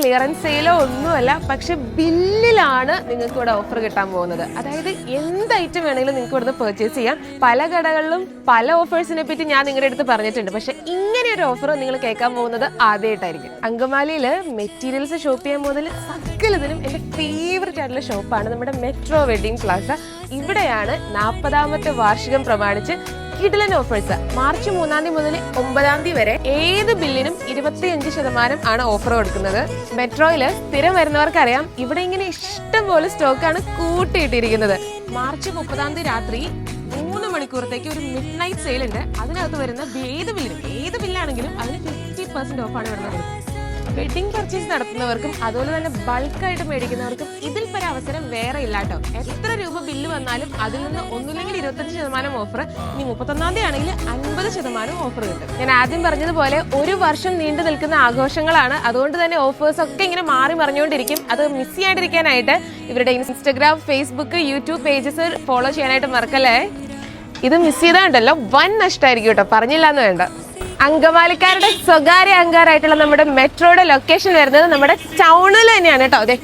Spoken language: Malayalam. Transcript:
ക്ലിയറൻസ് സെയിലോ ഒന്നുമല്ല, പക്ഷെ ബില്ലിലാണ് നിങ്ങൾക്ക് ഇവിടെ ഓഫർ കിട്ടാൻ പോകുന്നത്. അതായത് എന്ത് ഐറ്റം വേണമെങ്കിലും നിങ്ങൾക്ക് ഇവിടുന്ന് പർച്ചേസ് ചെയ്യാം. പല കടകളിലും പല ഓഫേഴ്സിനെ പറ്റി ഞാൻ നിങ്ങളുടെ അടുത്ത് പറഞ്ഞിട്ടുണ്ട്, പക്ഷെ ഇങ്ങനെ ഒരു ഓഫർ നിങ്ങൾ കേൾക്കാൻ പോകുന്നത് ആദ്യമായിട്ടായിരിക്കും. അങ്കമാലിയിൽ മെറ്റീരിയൽസ് ഷോപ്പ് ചെയ്യാൻ പോകുന്നതിൽ സകലതിനും എൻ്റെ ഫേവറേറ്റ് ആയിട്ടുള്ള ഷോപ്പാണ് നമ്മുടെ മെട്രോ വെഡിങ് പ്ലാസ. ഇവിടെയാണ് 40ാമത്തെ വാർഷികം പ്രമാണിച്ച് കിടിലൻ ഓഫേഴ്സ്. മാർച്ച് 3 മുതൽ 9 വരെ ഏത് ബില്ലിനും 25% ആണ് ഓഫർ കൊടുക്കുന്നത്. മെട്രോയിൽ സ്ഥിരം വരുന്നവർക്കറിയാം, ഇവിടെ ഇങ്ങനെ ഇഷ്ടം പോലെ സ്റ്റോക്കാണ് കൂട്ടിയിട്ടിരിക്കുന്നത്. മാർച്ച് 30 രാത്രി 3 മണിക്കൂറത്തേക്ക് ഒരു മിഡ് നൈറ്റ് സെയിൽ ഉണ്ട്. അതിനകത്ത് വരുന്ന ഏത് ബില്ലാണെങ്കിലും അതിന് 50% ഓഫാണ് വരുന്നത്. വെഡിങ് പർച്ചേസ് നടത്തുന്നവർക്കും അതുപോലെ തന്നെ ബൾക്കായിട്ട് മേടിക്കുന്നവർക്കും ഇതിൽ പല അവസരം വേറെ ഇല്ല കേട്ടോ. എത്ര രൂപ ബില്ല് വന്നാലും അതിൽ നിന്ന് ഒന്നുമില്ലെങ്കിൽ 25% ഓഫർ, ഇനി 31 ആണെങ്കിൽ 50% ഓഫർ കിട്ടും. ഞാൻ ആദ്യം പറഞ്ഞതുപോലെ ഒരു വർഷം നീണ്ടു നിൽക്കുന്ന ആഘോഷങ്ങളാണ്. അതുകൊണ്ട് തന്നെ ഓഫേഴ്സ് ഒക്കെ ഇങ്ങനെ മാറി മറിഞ്ഞുകൊണ്ടിരിക്കും. അത് മിസ് ചെയ്യാണ്ടിരിക്കാനായിട്ട് ഇവരുടെ Instagram, Facebook, YouTube pages follow ചെയ്യാനായിട്ട് മറക്കല്ലേ. ഇത് മിസ് ചെയ്താണ്ടല്ലോ വൻ നഷ്ടമായിരിക്കും കേട്ടോ, പറഞ്ഞില്ല എന്ന് വേണ്ട. അങ്കമാലിക്കാരുടെ സ്വകാര്യ അഹങ്കാരമായിട്ടുള്ള നമ്മുടെ മെട്രോയുടെ ലൊക്കേഷൻ വരുന്നത് നമ്മുടെ ടൗണിൽ തന്നെയാണ് കേട്ടോ. അതെ,